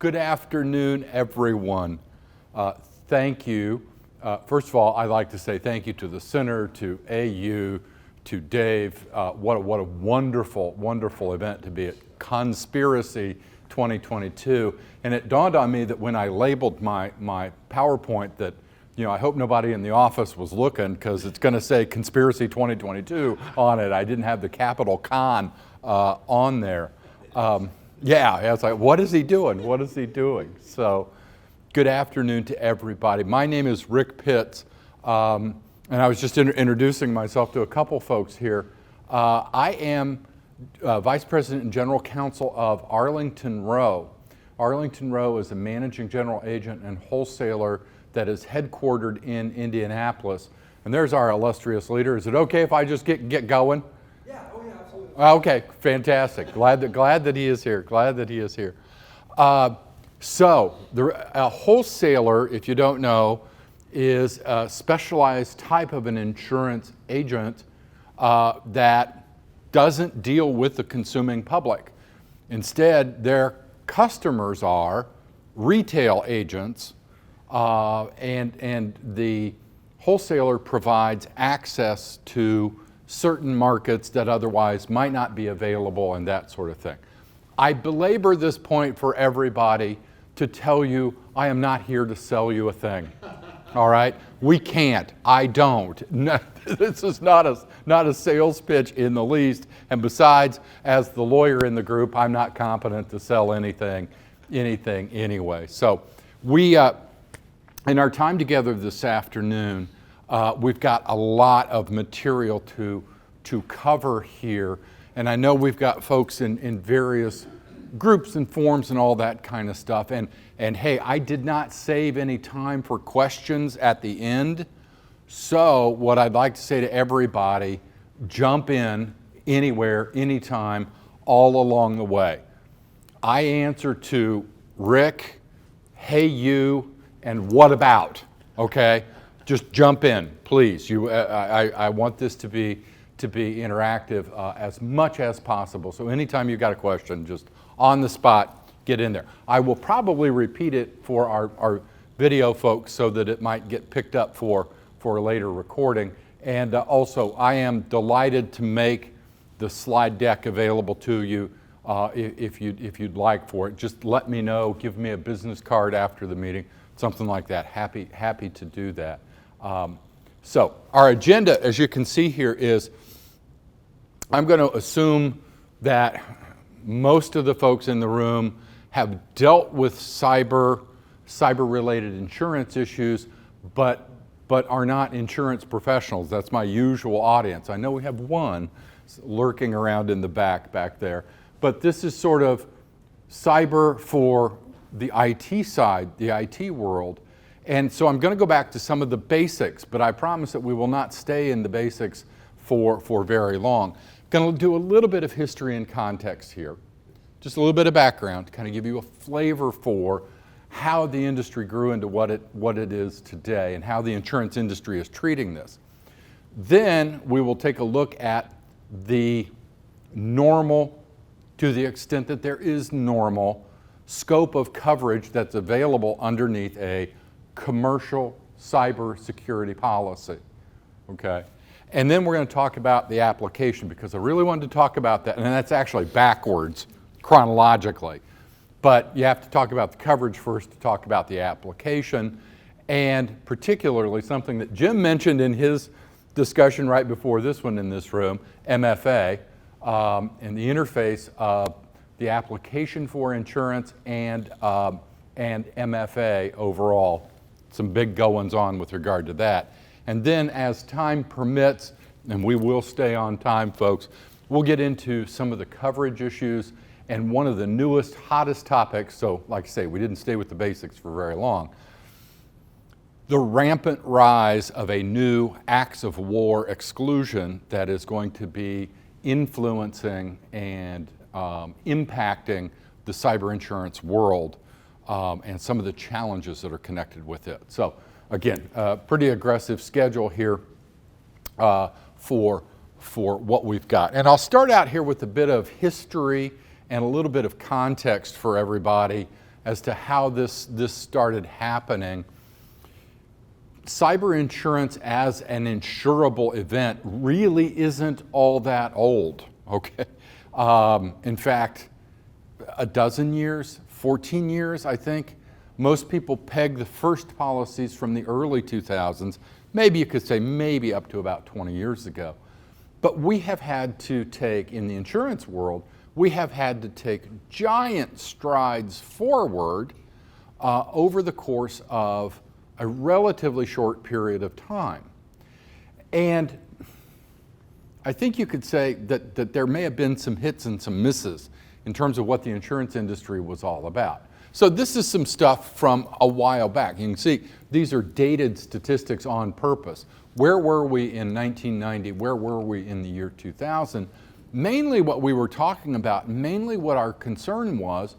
Good afternoon, everyone. Thank you. First of all, I'd like to say thank you to the Center, to AU, to Dave. What a wonderful, wonderful event to be at CONspiracy 2022. And it dawned on me that when I labeled my PowerPoint that, I hope nobody in the office was looking because it's going to say Conspiracy 2022 on it. I didn't have the capital Con on there. Yeah, it's like, what is he doing? What is he doing? So, good afternoon to everybody. My name is Rick Pitts, and I was just introducing myself to a couple folks here. I am Vice President and General Counsel of Arlington Roe. Arlington Roe is a managing general agent and wholesaler that is headquartered in Indianapolis. And there's our illustrious leader. Is it okay if I just get going? Yeah, absolutely. Okay, fantastic. Glad that he is here. Glad that he is here. So, a wholesaler, if you don't know, is a specialized type of an insurance agent that doesn't deal with the consuming public. Instead, their customers are retail agents, and the wholesaler provides access to certain markets that otherwise might not be available and that sort of thing. I belabor this point for everybody to tell you I am not here to sell you a thing. All right? We can't. I don't. No, this is not a sales pitch in the least. And besides, as the lawyer in the group, I'm not competent to sell anything anyway. So we, in our time together this afternoon, we've got a lot of material to cover here. And I know we've got folks in various groups and forums and all that kind of stuff. And hey, I did not save any time for questions at the end. So what I'd like to say to everybody, jump in anywhere, anytime, all along the way. I answer to Rick, hey you, and what about, okay? Just jump in, please. I want this to be interactive as much as possible. So anytime you've got a question, just on the spot, get in there. I will probably repeat it for our video folks so that it might get picked up for a later recording. And also, I am delighted to make the slide deck available to you if you'd like for it. Just let me know, give me a business card after the meeting, something like that. Happy to do that. So our agenda, as you can see here, is I'm going to assume that most of the folks in the room have dealt with cyber-related insurance issues, but are not insurance professionals. That's my usual audience. I know we have one lurking around in the back there, but this is sort of cyber for the IT side, the IT world. And so I'm going to go back to some of the basics, but I promise that we will not stay in the basics for very long. Going to do a little bit of history and context here, just a little bit of background to kind of give you a flavor for how the industry grew into what it is today and how the insurance industry is treating this. Then we will take a look at the normal, to the extent that there is normal, scope of coverage that's available underneath a commercial cybersecurity policy, okay? And then we're going to talk about the application because I really wanted to talk about that, and that's actually backwards chronologically. But you have to talk about the coverage first to talk about the application, and particularly something that Jim mentioned in his discussion right before this one in this room, MFA, and the interface of the application for insurance and MFA overall. Some big goings on with regard to that. And then as time permits, and we will stay on time, folks, we'll get into some of the coverage issues and one of the newest, hottest topics, so like I say, we didn't stay with the basics for very long, the rampant rise of a new acts of war exclusion that is going to be influencing and impacting the cyber insurance world and some of the challenges that are connected with it. So again, pretty aggressive schedule here for what we've got. And I'll start out here with a bit of history and a little bit of context for everybody as to how this started happening. Cyber insurance as an insurable event really isn't all that old, okay? In fact, a dozen years, 14 years, I think. Most people peg the first policies from the early 2000s. Maybe you could say maybe up to about 20 years ago. But we have had to take, in the insurance world, we have had to take giant strides forward over the course of a relatively short period of time. And I think you could say that there may have been some hits and some misses in terms of what the insurance industry was all about. So this is some stuff from a while back. You can see these are dated statistics on purpose. Where were we in 1990? Where were we in the year 2000? Mainly what we were talking about, mainly what our concern was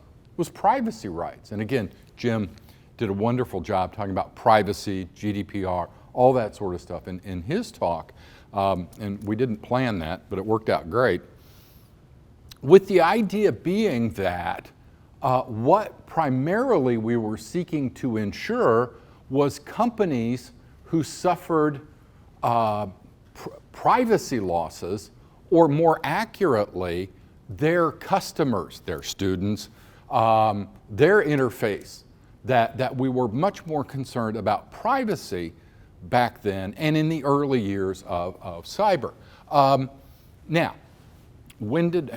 privacy rights. And again, Jim did a wonderful job talking about privacy, GDPR, all that sort of stuff in his talk. And we didn't plan that, but it worked out great. With the idea being that what primarily we were seeking to ensure was companies who suffered privacy losses, or more accurately, their customers, their students, their interface, that we were much more concerned about privacy back then and in the early years of cyber. Now, when did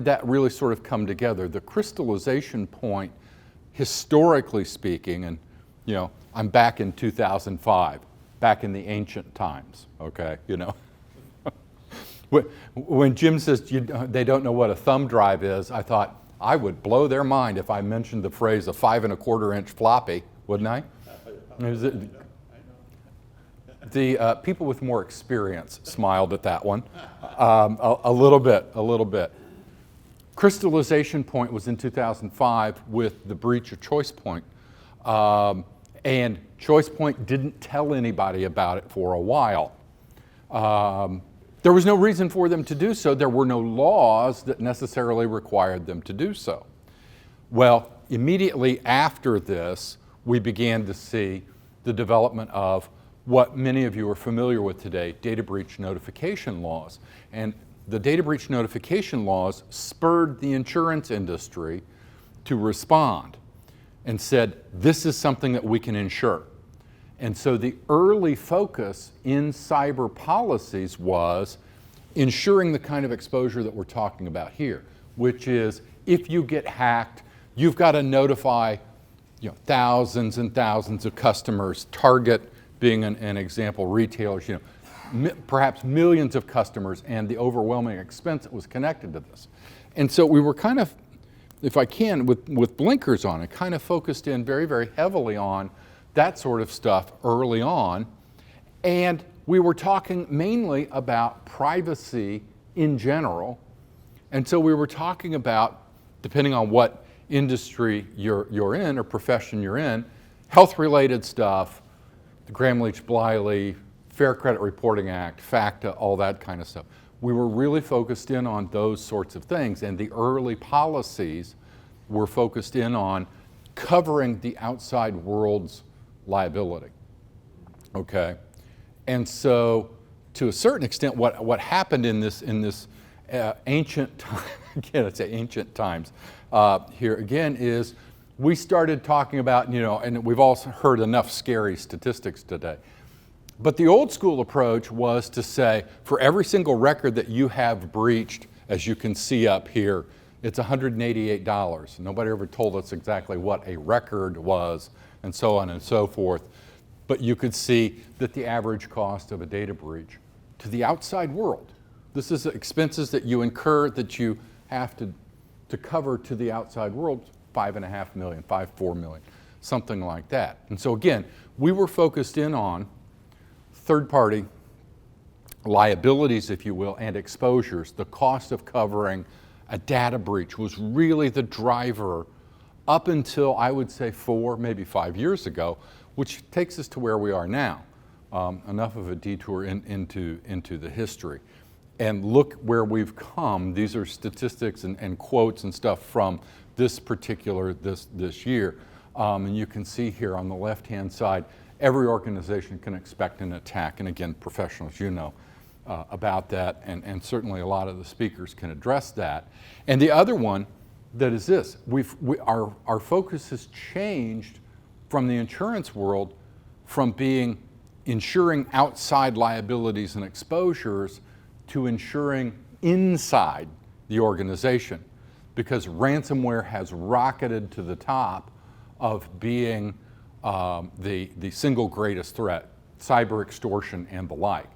that really sort of come together? The crystallization point, historically speaking, and you know, I'm back in 2005, back in the ancient times, okay, you know. When Jim says they don't know what a thumb drive is, I thought I would blow their mind if I mentioned the phrase a 5 1/4 inch floppy, wouldn't I? The people with more experience smiled at that one a little bit. Crystallization point was in 2005 with the breach of ChoicePoint. And ChoicePoint didn't tell anybody about it for a while. There was no reason for them to do so. There were no laws that necessarily required them to do so. Well, immediately after this, we began to see the development of what many of you are familiar with today, data breach notification laws. And the data breach notification laws spurred the insurance industry to respond and said, this is something that we can insure. And so the early focus in cyber policies was ensuring the kind of exposure that we're talking about here, which is if you get hacked, you've got to notify thousands and thousands of customers, Target being an example, retailers, perhaps millions of customers, and the overwhelming expense that was connected to this. And so we were kind of, if I can, with blinkers on it, kind of focused in very, very heavily on that sort of stuff early on. And we were talking mainly about privacy in general. And so we were talking about, depending on what industry you're in or profession you're in, health-related stuff, the Gramm-Leach-Bliley, Fair Credit Reporting Act, FACTA, all that kind of stuff. We were really focused in on those sorts of things, and the early policies were focused in on covering the outside world's liability, okay? And so, to a certain extent, what happened in this ancient time, again, I'd say ancient times, here again, is we started talking about, and we've all heard enough scary statistics today, but the old school approach was to say, for every single record that you have breached, as you can see up here, it's $188. Nobody ever told us exactly what a record was, and so on and so forth. But you could see that the average cost of a data breach to the outside world, this is expenses that you incur that you have to cover to the outside world, $5.5 million, $4 million, something like that. And so again, we were focused in on third-party liabilities, if you will, and exposures. The cost of covering a data breach was really the driver up until, I would say, 4, maybe 5 years ago, which takes us to where we are now. Enough of a detour into the history. and look where we've come. These are statistics and quotes and stuff from this particular, this year. And you can see here on the left-hand side, every organization can expect an attack. And again, professionals, you know about that, and certainly a lot of the speakers can address that. And the other one that is this, our focus has changed from the insurance world from being insuring outside liabilities and exposures to insuring inside the organization, because ransomware has rocketed to the top of being the single greatest threat, cyber extortion and the like.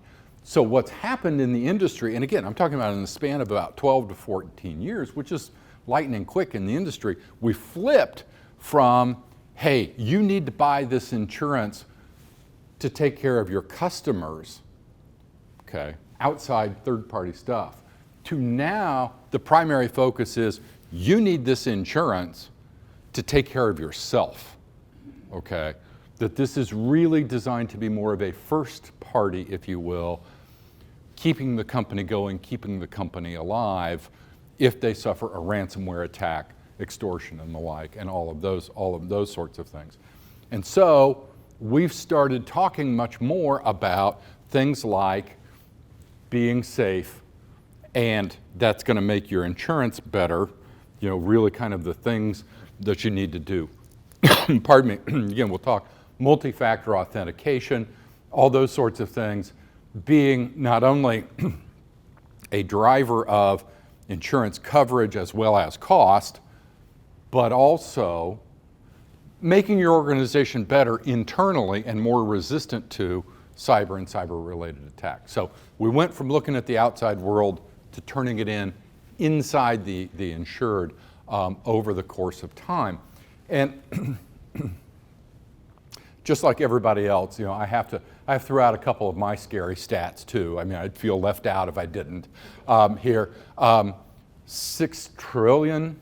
So what's happened in the industry, and again, I'm talking about in the span of about 12 to 14 years, which is lightning quick in the industry, we flipped from, hey, you need to buy this insurance to take care of your customers, okay, outside third-party stuff, to now the primary focus is you need this insurance to take care of yourself, okay? That this is really designed to be more of a first party, if you will, keeping the company going, keeping the company alive if they suffer a ransomware attack, extortion and the like, and all of those sorts of things. And so we've started talking much more about things like being safe, and that's going to make your insurance better, you know, really kind of the things that you need to do. Pardon me, again, we'll talk multi-factor authentication, all those sorts of things, being not only a driver of insurance coverage as well as cost, but also making your organization better internally and more resistant to cyber and cyber-related attacks. So we went from looking at the outside world to turning it inside the insured over the course of time. And just like everybody else, you know, I have to throw out a couple of my scary stats too. I mean, I'd feel left out if I didn't. Here, $6 trillion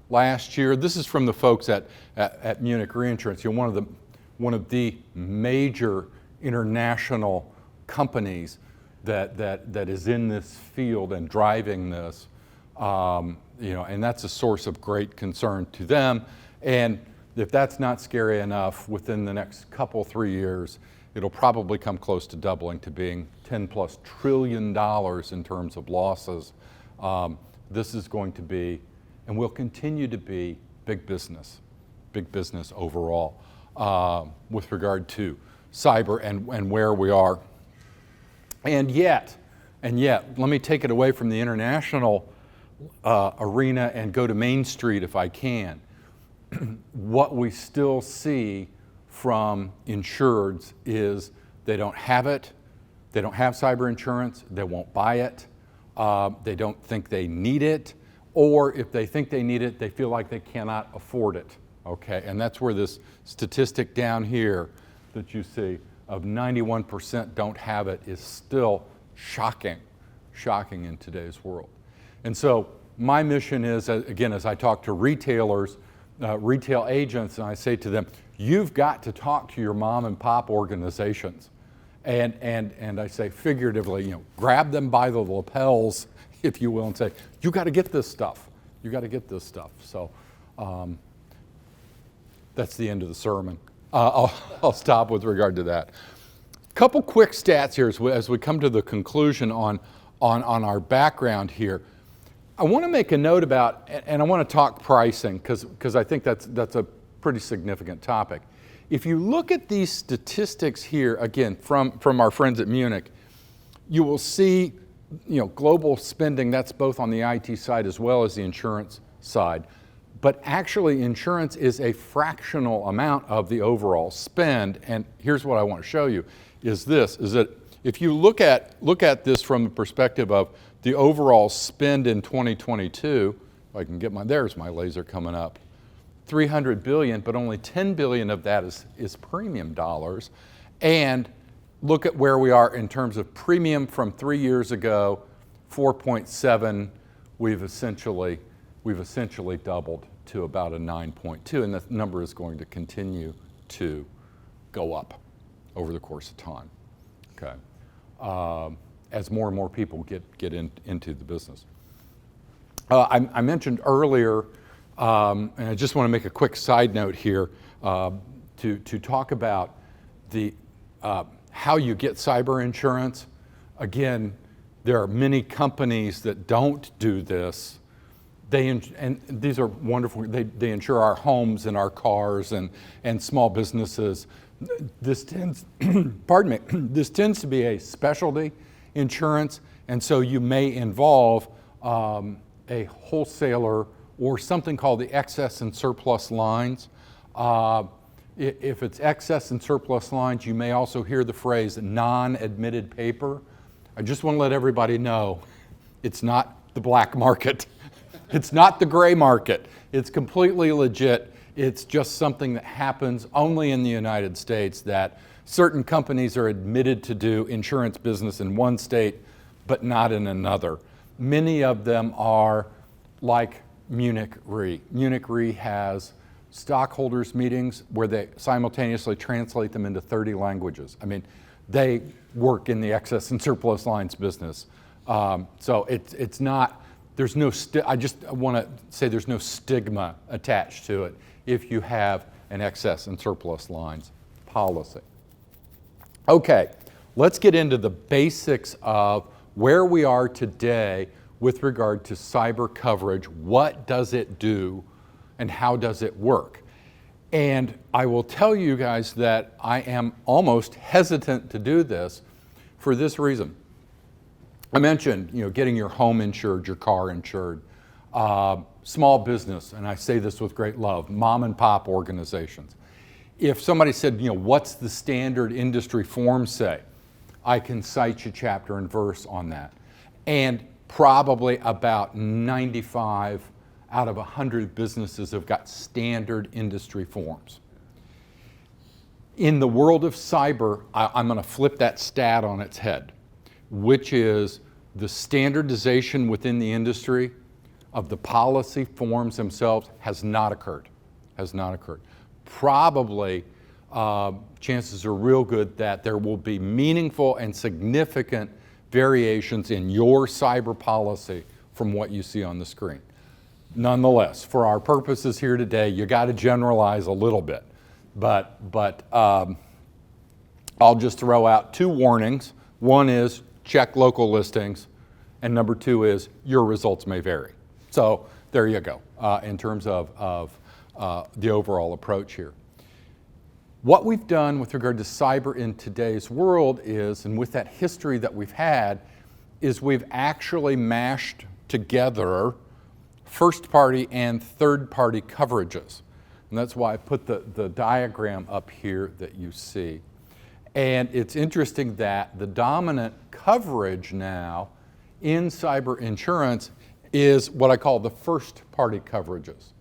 last year. This is from the folks at Munich Reinsurance. You know, one of the major international companies that is in this field and driving this. You know, and that's a source of great concern to them. And if that's not scary enough, within the next three years, it'll probably come close to doubling to being $10+ trillion in terms of losses. This is going to be, and will continue to be, big business overall with regard to cyber and where we are. And yet, let me take it away from the international arena and go to Main Street if I can. What we still see from insureds is they don't have it, they don't have cyber insurance, they won't buy it, they don't think they need it, or if they think they need it, they feel like they cannot afford it, okay? And that's where this statistic down here that you see of 91% don't have it is still shocking in today's world. And so my mission is, again, as I talk to retailers, retail agents, and I say to them, you've got to talk to your mom and pop organizations. And I say figuratively, you know, grab them by the lapels, if you will, and say, you got to get this stuff. You got to get this stuff. So that's the end of the sermon. I'll stop with regard to that. Couple quick stats here as we come to the conclusion on our background here. I want to make a note about, and I want to talk pricing because I think that's a pretty significant topic. If you look at these statistics here, again, from our friends at Munich, you will see, you know, global spending, that's both on the IT side as well as the insurance side. But actually, insurance is a fractional amount of the overall spend. And here's what I want to show you, is that if you look at this from the perspective of the overall spend in 2022, if I can get there's my laser coming up, $300 billion, but only $10 billion of that is premium dollars. And look at where we are in terms of premium from 3 years ago, 4.7, we've essentially doubled to about a 9.2, and that number is going to continue to go up over the course of time, okay? as more and more people get into the business. I mentioned earlier, and I just want to make a quick side note here to talk about the how you get cyber insurance. Again, there are many companies that don't do this. And these are wonderful. They insure our homes and our cars and small businesses. This tends, pardon me, this tends to be a specialty insurance, and so you may involve a wholesaler or something called the excess and surplus lines. If it's excess and surplus lines, you may also hear the phrase non-admitted paper. I just want to let everybody know it's not the black market. It's not the gray market. It's completely legit. It's just something that happens only in the United States, that certain companies are admitted to do insurance business in one state, but not in another. Many of them are like Munich Re. Munich Re has stockholders meetings where they simultaneously translate them into 30 languages. I mean, they work in the excess and surplus lines business. So it's not, there's no, I just want to say there's no stigma attached to it if you have an excess and surplus lines policy. Okay, let's get into the basics of where we are today with regard to cyber coverage. What does it do and how does it work? And I will tell you guys that I am almost hesitant to do this for this reason. I mentioned, getting your home insured, your car insured, small business, and I say this with great love, mom and pop organizations. If somebody said, what's the standard industry form say? I can cite you chapter and verse on that. And probably about 95 out of 100 businesses have got standard industry forms. In the world of cyber, I'm going to flip that stat on its head, which is the standardization within the industry of the policy forms themselves has not occurred. Probably, chances are real good that there will be meaningful and significant variations in your cyber policy from what you see on the screen. Nonetheless, for our purposes here today, you got to generalize a little bit. But I'll just throw out two warnings. One is check local listings, and number two is your results may vary. So there you go in terms of the overall approach here. What we've done with regard to cyber in today's world is, and with that history that we've had, is we've actually mashed together first-party and third-party coverages. And that's why I put the diagram up here that you see. And it's interesting that the dominant coverage now in cyber insurance is what I call the first-party coverages.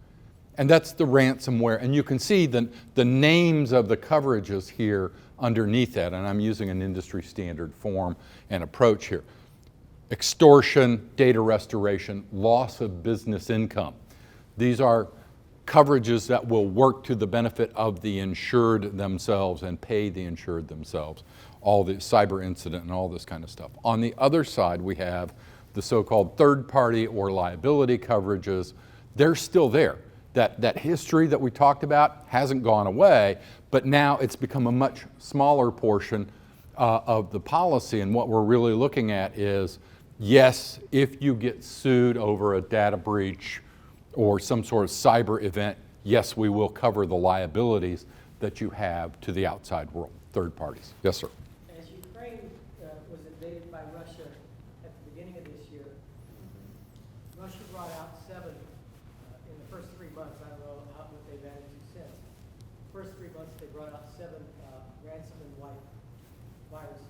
And that's the ransomware. And you can see the names of the coverages here underneath that. And I'm using an industry standard form and approach here. Extortion, data restoration, loss of business income. These are coverages that will work to the benefit of the insured themselves and pay the insured themselves. All the cyber incident and all this kind of stuff. On the other side, we have the so-called third-party or liability coverages. They're still there. That history that we talked about hasn't gone away, but now it's become a much smaller portion of the policy. And what we're really looking at is, yes, if you get sued over a data breach or some sort of cyber event, yes, we will cover the liabilities that you have to the outside world, third parties. Yes, sir. As Ukraine was invaded by Russia at the beginning of this year, Russia brought out 7 in the first 3 months. I don't know what they've added to since. First 3 months, they brought out 7 ransom and wipe viruses.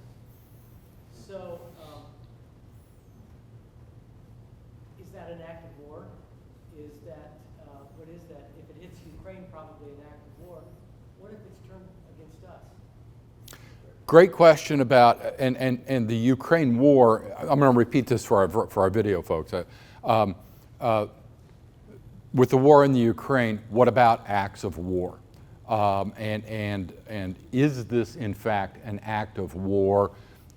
So, is that an act of war? Is that, what is that? If it hits Ukraine, probably an act of war. What if it's turned against us? Great question about, and the Ukraine war. I'm going to repeat this for our video folks. With the war in the Ukraine, what about acts of war? And is this in fact an act of war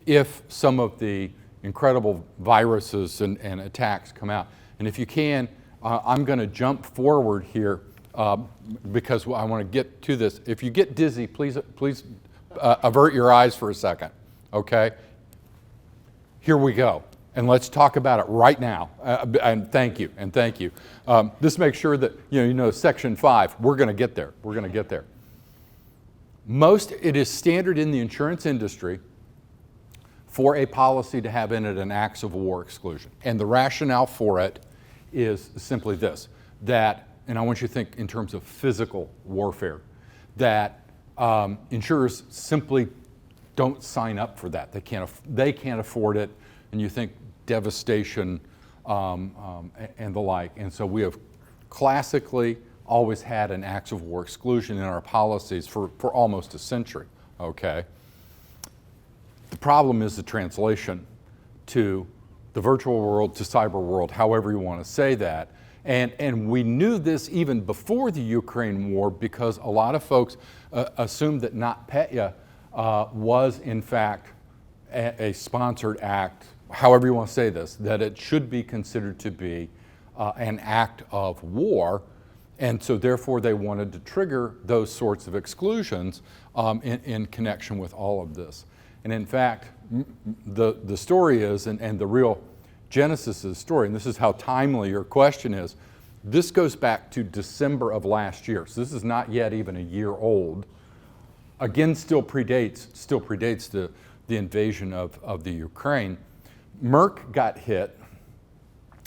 if some of the incredible viruses and attacks come out. And if you can, I'm going to jump forward here because I want to get to this. If you get dizzy, please avert your eyes for a second, okay? Here we go. And let's talk about it right now. And thank you, and thank you. This makes sure that, you know, Section 5, we're going to get there. We're going to get there. It is standard in the insurance industry for a policy to have in it an acts of war exclusion. And the rationale for it is simply this, that, and I want you to think in terms of physical warfare, that insurers simply don't sign up for that. They can't afford it, and you think devastation and the like. And so we have classically always had an acts of war exclusion in our policies for almost a century, okay? The problem is the translation to the virtual world, to cyber world, however you want to say that. And we knew this even before the Ukraine war because a lot of folks assumed that NotPetya was in fact a sponsored act, however you want to say this, that it should be considered to be an act of war. And so therefore they wanted to trigger those sorts of exclusions in connection with all of this. And in fact, the story is, and the real genesis of the story, and this is how timely your question is, this goes back to December of last year. So this is not yet even a year old. Again, still predates the invasion of the Ukraine. Merck got hit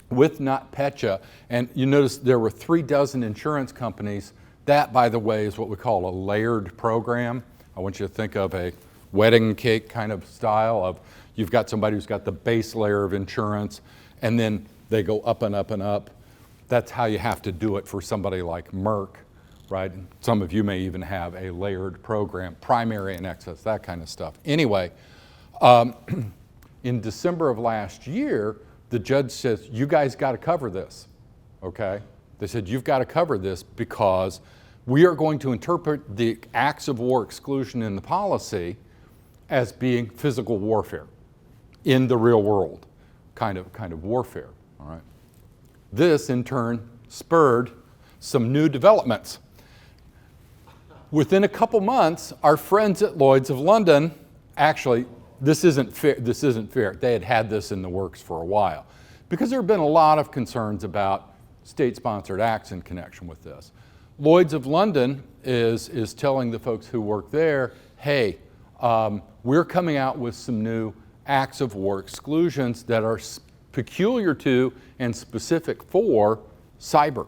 with NotPetya, and you notice there were 36 insurance companies. That, by the way, is what we call a layered program. I want you to think of a wedding cake kind of style of you've got somebody who's got the base layer of insurance, and then they go up and up and up. That's how you have to do it for somebody like Merck, right? Some of you may even have a layered program, primary and excess, that kind of stuff. Anyway, in December of last year, the judge says, you guys got to cover this, okay? They said, you've got to cover this because we are going to interpret the acts of war exclusion in the policy as being physical warfare in the real world, kind of warfare, all right? This, in turn, spurred some new developments. Within a couple months, our friends at Lloyd's of London, actually, this isn't fair. They had this in the works for a while because there have been a lot of concerns about state-sponsored acts in connection with this. Lloyd's of London is telling the folks who work there, hey, we're coming out with some new acts of war exclusions that are peculiar to and specific for cyber.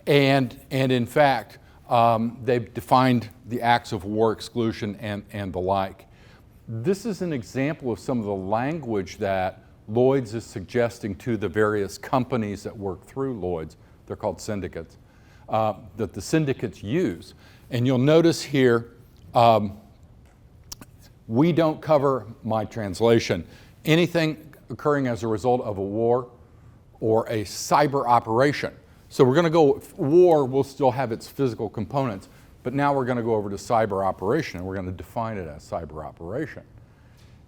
And in fact, they've defined the acts of war exclusion and the like. This is an example of some of the language that Lloyd's is suggesting to the various companies that work through Lloyd's. They're called syndicates, that the syndicates use. And you'll notice here, we don't cover, my translation, anything occurring as a result of a war or a cyber operation. So we're going to go, war will still have its physical components, but now we're going to go over to cyber operation, and we're going to define it as cyber operation.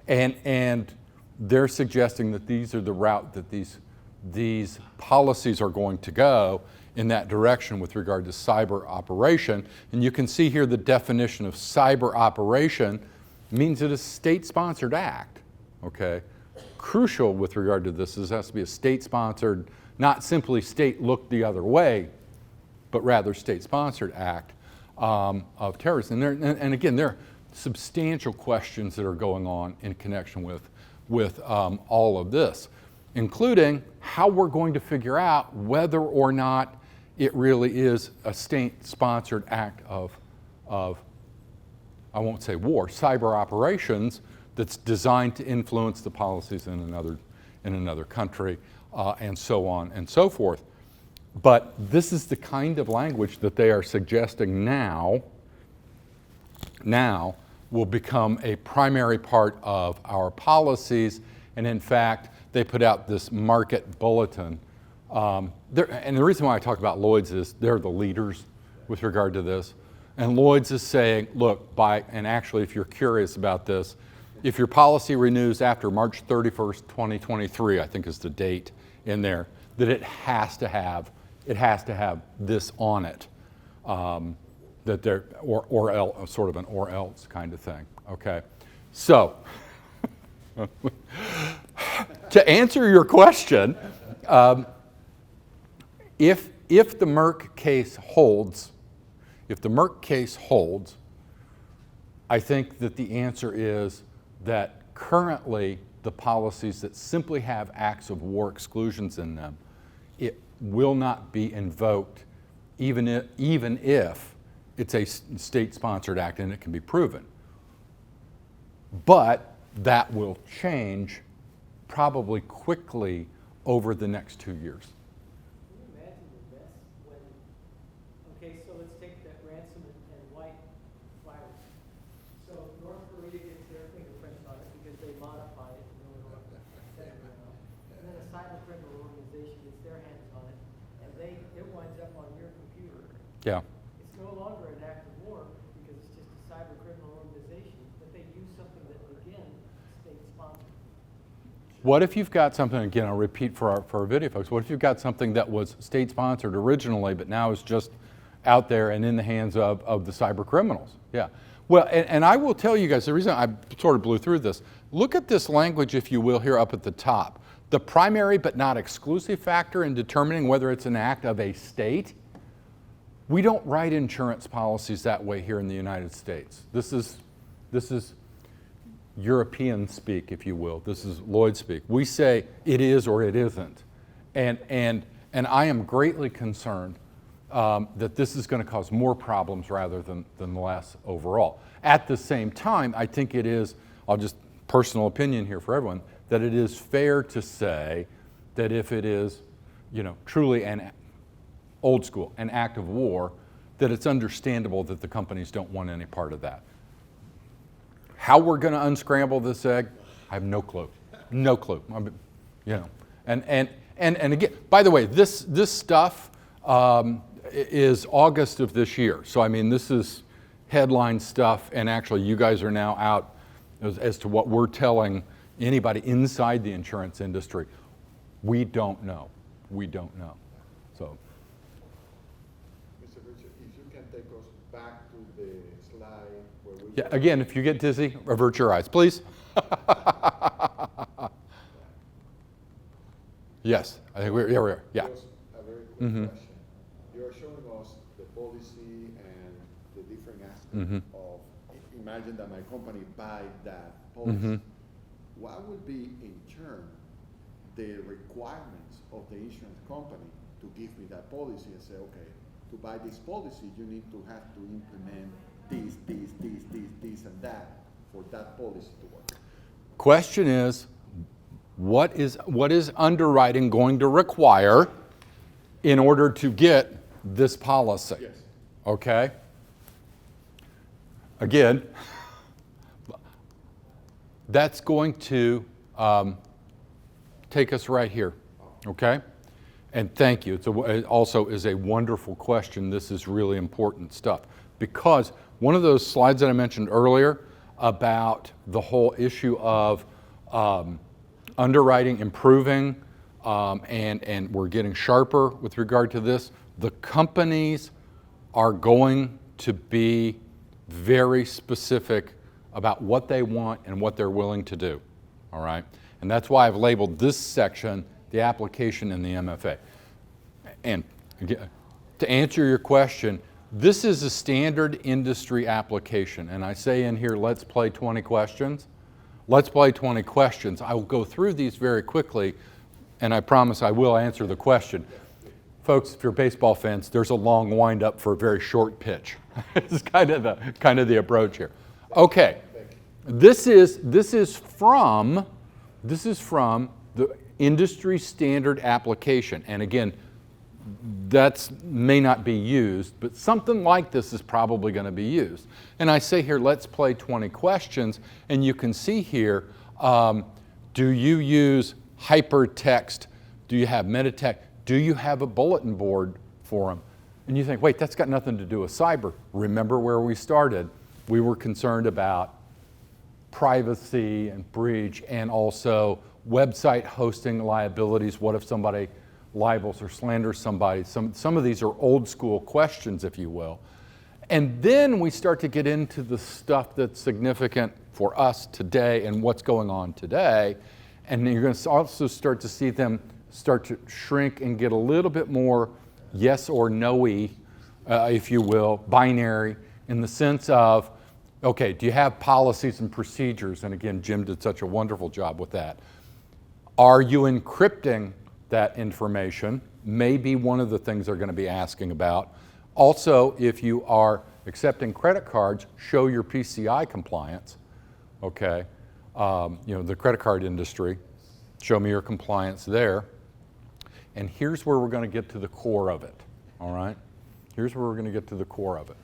And they're suggesting that these are the route that these policies are going to go in that direction with regard to cyber operation. And you can see here the definition of cyber operation means it is a state-sponsored act, okay? Crucial with regard to this is it has to be a state-sponsored, not simply state look the other way, but rather state-sponsored act of terrorism. And again, there are substantial questions that are going on in connection with all of this, including how we're going to figure out whether or not it really is a state-sponsored act of I won't say war, cyber operations that's designed to influence the policies in another country, and so on and so forth. But this is the kind of language that they are suggesting now will become a primary part of our policies. And in fact, they put out this market bulletin. And the reason why I talk about Lloyd's is they're the leaders with regard to this. And Lloyd's is saying, look, and actually if you're curious about this, if your policy renews after March 31st, 2023, I think is the date in there, that it has to have this on it. That there, or else, sort of an or else kind of thing, okay? So, to answer your question, if the Merck case holds, I think that the answer is that currently the policies that simply have acts of war exclusions in them, it will not be invoked even if it's a state-sponsored act and it can be proven. But that will change probably quickly over the next 2 years. Can you imagine the mess when, okay, so let's take that ransom and white virus. So North Korea gets their fingerprints on it because they modified it in order to set it around. And then a cyber criminal organization gets their hands on it, and it winds up on your computer. Yeah. It's no longer an act of war because it's just a cyber criminal organization, but they use something that, again, state-sponsored. What if you've got something, again, I'll repeat for our video folks, what if you've got something that was state-sponsored originally, but now is just out there and in the hands of the cyber criminals? Yeah. Well, and I will tell you guys, the reason I sort of blew through this, look at this language, if you will, here up at the top. The primary but not exclusive factor in determining whether it's an act of a state. We don't write insurance policies that way here in the United States. This is European speak, if you will. This is Lloyd speak. We say it is or it isn't. And I am greatly concerned that this is going to cause more problems rather than less overall. At the same time, I think it is, I'll just personal opinion here for everyone, that it is fair to say that if it is, truly an old school, an act of war, that it's understandable that the companies don't want any part of that. How we're going to unscramble this egg, I have no clue. No clue. And again, by the way, this stuff is August of this year. So I mean, this is headline stuff, and actually, you guys are now out as to what we're telling anybody inside the insurance industry. We don't know. We don't know. So. Mr. Richard, if you can take us back to the slide where we... Yeah, again, if you get dizzy, avert your eyes, please. Yes, I think we are. Yeah. Just a very quick question. You're showing us the policy and the different aspects of, imagine that my company buy that policy. What would be, in turn, the requirements of the insurance company to give me that policy and say, okay, to buy this policy, you need to have to implement this, and that for that policy to work? Question is, what is underwriting going to require in order to get this policy? Yes. Okay? Again, that's going to take us right here, okay? And thank you. It also is a wonderful question. This is really important stuff, because one of those slides that I mentioned earlier about the whole issue of underwriting improving, and we're getting sharper with regard to this, the companies are going to be very specific about what they want and what they're willing to do, all right? And that's why I've labeled this section the application in the MFA. And again, to answer your question, this is a standard industry application. And I say in here, let's play 20 questions. Let's play 20 questions. I will go through these very quickly, and I promise I will answer the question. Folks, if you're baseball fans, there's a long wind-up for a very short pitch. It's kind of the approach here. Okay, this is from the industry standard application, and again, that may not be used, but something like this is probably going to be used. And I say here, let's play 20 questions, and you can see here, do you use hypertext? Do you have meta text? Do you have a bulletin board for them? And you think, wait, that's got nothing to do with cyber. Remember where we started. We were concerned about privacy and breach, and also website hosting liabilities. What if somebody libels or slanders somebody? Some of these are old school questions, if you will. And then we start to get into the stuff that's significant for us today and what's going on today. And you're going to also start to see them start to shrink and get a little bit more yes or no-y, if you will, binary, in the sense of, okay, do you have policies and procedures? And again, Jim did such a wonderful job with that. Are you encrypting that information? Maybe one of the things they're going to be asking about. Also, if you are accepting credit cards, show your PCI compliance. Okay, the credit card industry, show me your compliance there. And here's where we're going to get to the core of it, all right? Here's where we're going to get to the core of it.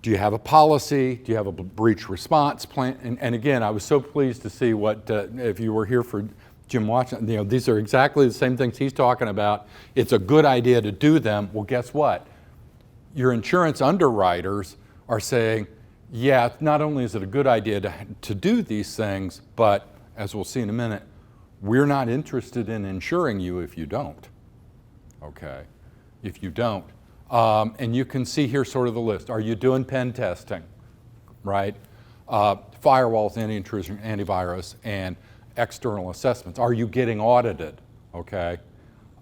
Do you have a policy? Do you have a breach response plan? And again, I was so pleased to see what, if you were here for Jim Watson, these are exactly the same things he's talking about. It's a good idea to do them. Well, guess what? Your insurance underwriters are saying, yeah, not only is it a good idea to do these things, but as we'll see in a minute, we're not interested in insuring you if you don't, okay? If you don't. And you can see here sort of the list. Are you doing pen testing, right? Firewalls, anti-intrusion, antivirus, and external assessments. Are you getting audited, okay?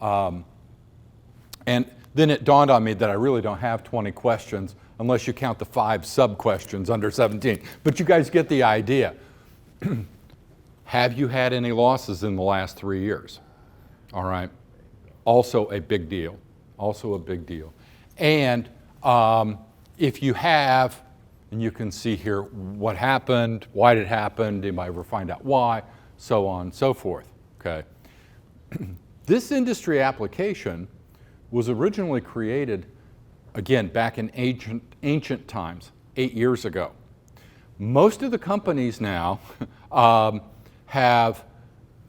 And then it dawned on me that I really don't have 20 questions unless you count the 5 sub-questions under 17. But you guys get the idea. Have you had any losses in the last 3 years? All right. Also a big deal. Also a big deal. And if you have, and you can see here what happened, why did it happen, did anybody ever find out why, so on and so forth, okay? This industry application was originally created, again, back in ancient times, 8 years ago. Most of the companies now have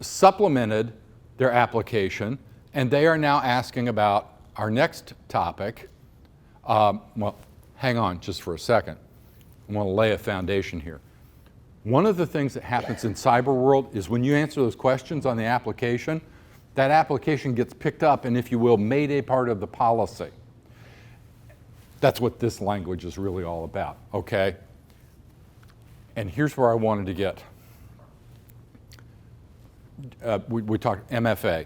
supplemented their application, and they are now asking about our next topic. Well, hang on just for a second. I want to lay a foundation here. One of the things that happens in cyber world is when you answer those questions on the application, that application gets picked up and, if you will, made a part of the policy. That's what this language is really all about, okay? And here's where I wanted to get. We talked MFA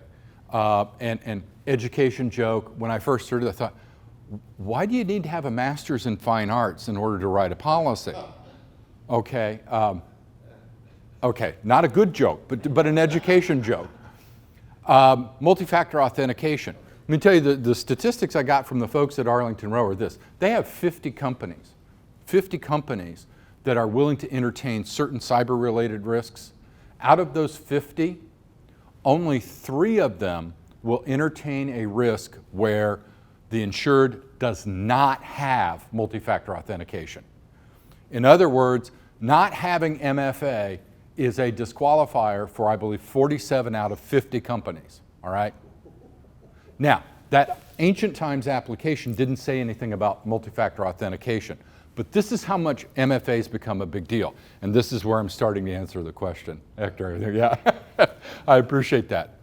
and education joke. When I first heard it, I thought, why do you need to have a master's in fine arts in order to write a policy? Okay, okay, not a good joke, but an education joke. Multi-factor authentication. Let me tell you, the statistics I got from the folks at Arlington Roe are this. They have 50 companies that are willing to entertain certain cyber-related risks. Out of those 50, only 3 of them will entertain a risk where the insured does not have multi-factor authentication. In other words, not having MFA is a disqualifier for, I believe, 47 out of 50 companies, all right? Now, that ancient times application didn't say anything about multi-factor authentication, but this is how much MFA has become a big deal. And this is where I'm starting to answer the question. Hector, yeah, I appreciate that.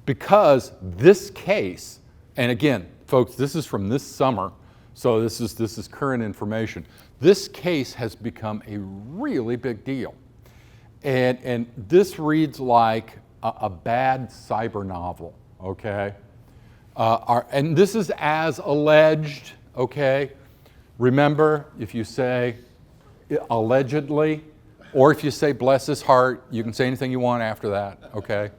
Because this case, and again, folks, this is from this summer, so this is current information. This case has become a really big deal. And this reads like a bad cyber novel, okay? And this is as alleged, okay? Remember, if you say allegedly, or if you say bless his heart, you can say anything you want after that, okay?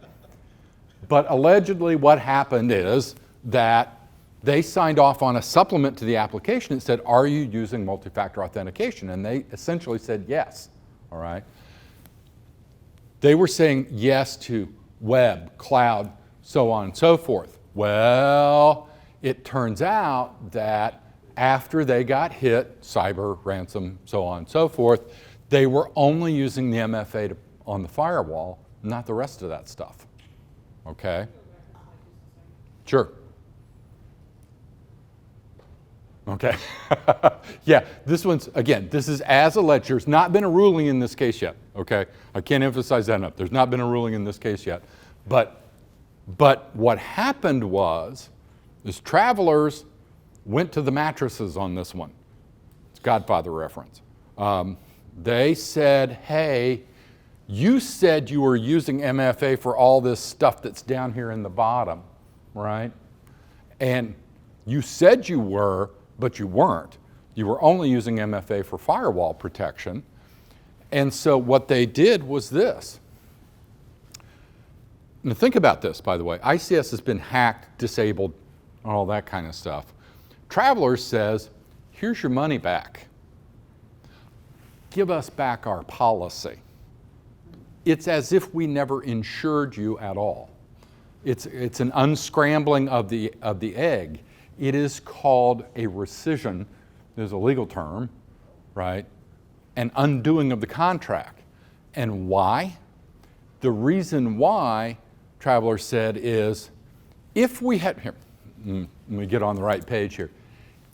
But allegedly what happened is that they signed off on a supplement to the application that said, are you using multi-factor authentication? And they essentially said yes, all right? They were saying yes to web, cloud, so on and so forth. Well, it turns out that after they got hit, cyber, ransom, so on and so forth, they were only using the MFA on the firewall, not the rest of that stuff, okay? Sure. Okay. Yeah, this one's, again, this is as alleged. There's not been a ruling in this case yet, okay? I can't emphasize that enough. There's not been a ruling in this case yet. But what happened was, is travelers went to the mattresses on this one. It's Godfather reference. They said, hey, you said you were using MFA for all this stuff that's down here in the bottom, right? And you said you were, but you weren't. You were only using MFA for firewall protection. And so what they did was this. Now think about this, by the way. ICS has been hacked, disabled, all that kind of stuff. Travelers says, here's your money back. Give us back our policy. It's as if we never insured you at all. It's an unscrambling of the egg. It is called a rescission. There's a legal term, right? An undoing of the contract. And why? The reason why, Travelers said, is if we had, here, let me get on the right page here.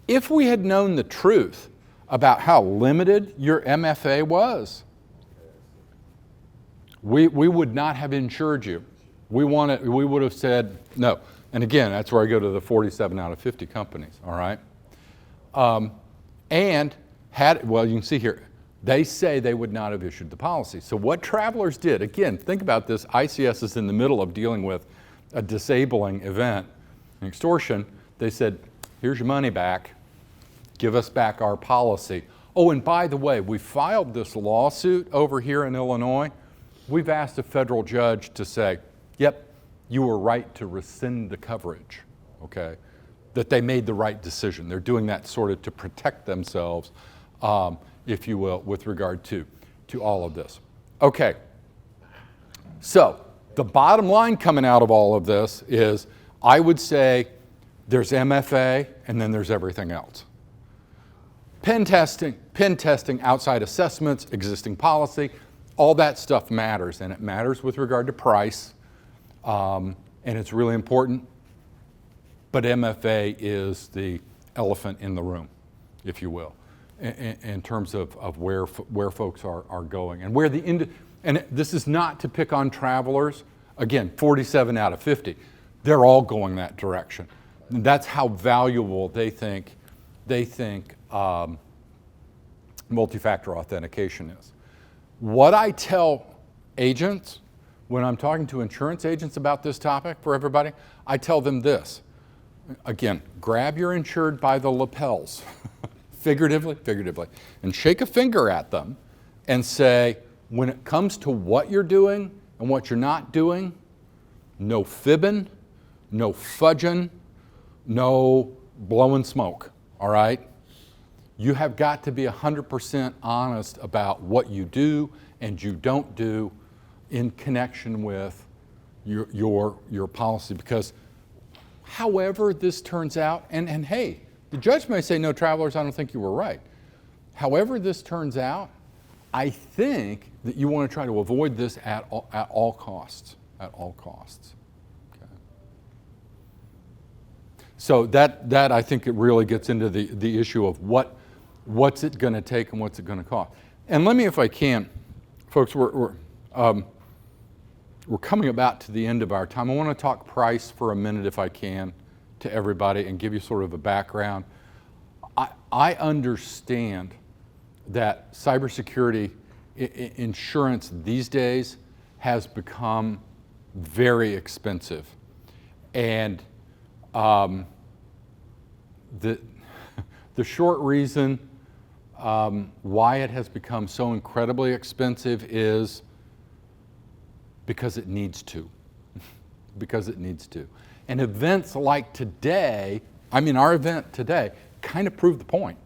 If we had known the truth about how limited your MFA was, we would not have insured you. We would have said no. And again, that's where I go to the 47 out of 50 companies, all right? And had, well, you can see here, they say they would not have issued the policy. So what Travelers did, again, think about this, ICS is in the middle of dealing with a disabling event, an extortion. They said, here's your money back, give us back our policy. Oh, and by the way, we filed this lawsuit over here in Illinois. We've asked a federal judge to say, yep, you were right to rescind the coverage, okay? That they made the right decision. They're doing that sort of to protect themselves, if you will, with regard to all of this. Okay, so the bottom line coming out of all of this is, I would say there's MFA and then there's everything else. Pen testing, outside assessments, existing policy, all that stuff matters, and it matters with regard to price, and it's really important, but MFA is the elephant in the room, if you will, in terms of where folks are going, and where and this is not to pick on Travelers, again, 47 out of 50, they're all going that direction. And that's how valuable they think multi-factor authentication is. What I tell agents when I'm talking to insurance agents about this topic for everybody, I tell them this. Again, grab your insured by the lapels, figuratively, and shake a finger at them and say, when it comes to what you're doing and what you're not doing, no fibbing, no fudging, no blowing smoke, all right? You have got to be 100% honest about what you do and you don't do in connection with your policy, because however this turns out, and hey, the judge may say, no, Travelers, I don't think you were right. However this turns out, I think that you want to try to avoid this at all costs, Okay. So that I think it really gets into the issue of what's it going to take and what's it going to cost. And let me, if I can, folks, we're coming about to the end of our time. I want to talk price for a minute, if I can, to everybody and give you sort of a background. I understand that cybersecurity insurance these days has become very expensive. And the short reason why it has become so incredibly expensive is because it needs to. Because it needs to. And events like today, I mean our event today, kind of proved the point,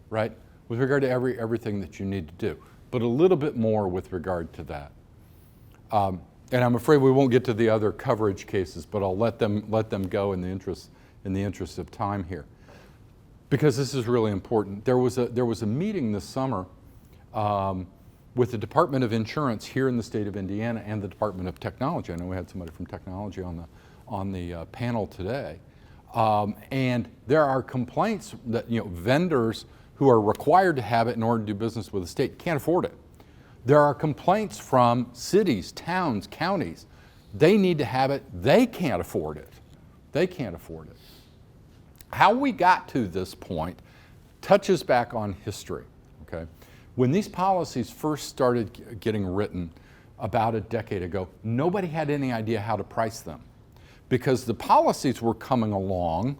right? With regard to everything that you need to do. But a little bit more with regard to that. And I'm afraid we won't get to the other coverage cases, but I'll let them go in the interest of time here. Because this is really important. There was a meeting this summer with the Department of Insurance here in the state of Indiana and the Department of Technology. I know we had somebody from technology on the panel today. And there are complaints that vendors who are required to have it in order to do business with the state can't afford it. There are complaints from cities, towns, counties. They need to have it. They can't afford it. They can't afford it. How we got to this point touches back on history. Okay? When these policies first started getting written about a decade ago, nobody had any idea how to price them, because the policies were coming along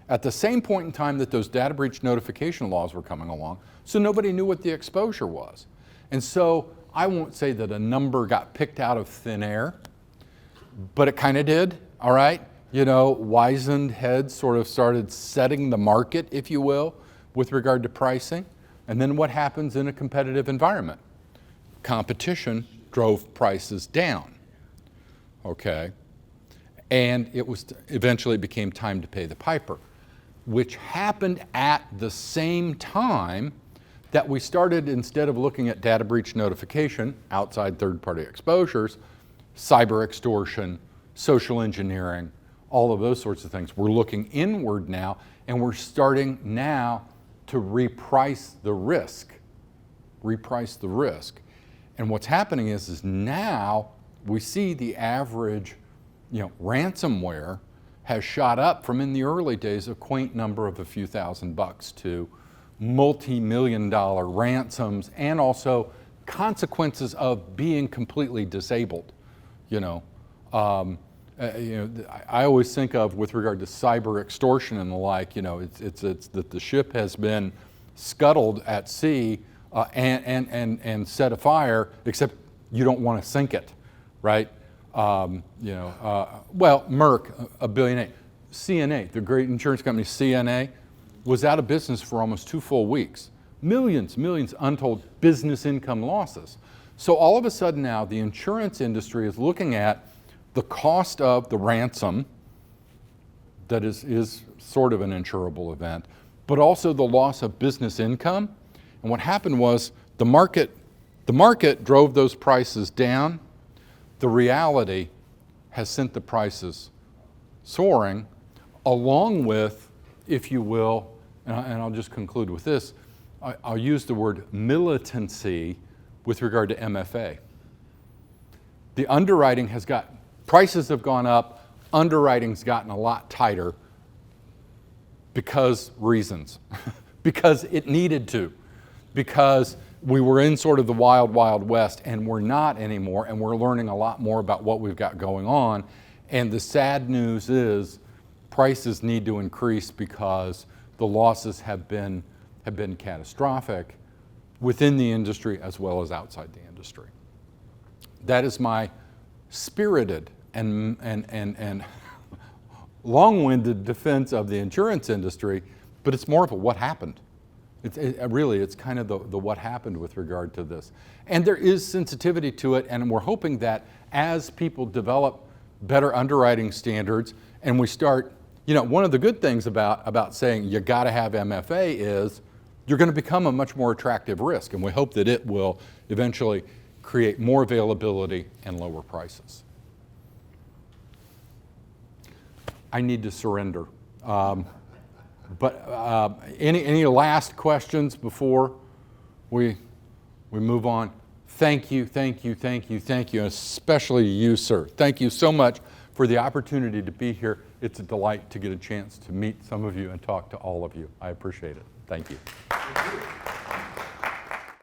at the same point in time that those data breach notification laws were coming along, so nobody knew what the exposure was. And so I won't say that a number got picked out of thin air, but it kind of did, all right? Wizened heads sort of started setting the market, if you will, with regard to pricing. And then what happens in a competitive environment? Competition drove prices down, okay? And it was eventually became time to pay the piper, which happened at the same time that we started, instead of looking at data breach notification, outside third-party exposures, cyber extortion, social engineering, all of those sorts of things. We're looking inward now, and we're starting now to reprice the risk. Reprice the risk. And what's happening is now we see the average, ransomware has shot up from, in the early days, a quaint number of a few $1,000s to multi-million-dollar ransoms, and also consequences of being completely disabled. I always think of, with regard to cyber extortion and the like, it's that the ship has been scuttled at sea and set afire, except you don't want to sink it, right? Merck, $1.8 billion. CNA, the great insurance company CNA, was out of business for almost 2 full weeks. Millions untold business income losses. So all of a sudden now, the insurance industry is looking at the cost of the ransom, that is sort of an insurable event, but also the loss of business income. And what happened was the market drove those prices down. The reality has sent the prices soaring, along with, if you will, and I'll just conclude with this, I'll use the word militancy with regard to MFA. The underwriting prices have gone up, underwriting's gotten a lot tighter because it needed to, because we were in sort of the wild, wild west, and we're not anymore, and we're learning a lot more about what we've got going on. And the sad news is prices need to increase because the losses have been catastrophic within the industry as well as outside the industry. That is my spirited and long-winded defense of the insurance industry, but it's more of a what happened. It's kind of the what happened with regard to this. And there is sensitivity to it, and we're hoping that as people develop better underwriting standards, and we start, one of the good things about saying you got to have MFA is you're going to become a much more attractive risk, and we hope that it will eventually create more availability and lower prices. I need to surrender. But any last questions before we move on? Thank you, especially you, sir. Thank you so much for the opportunity to be here. It's a delight to get a chance to meet some of you and talk to all of you. I appreciate it. Thank you.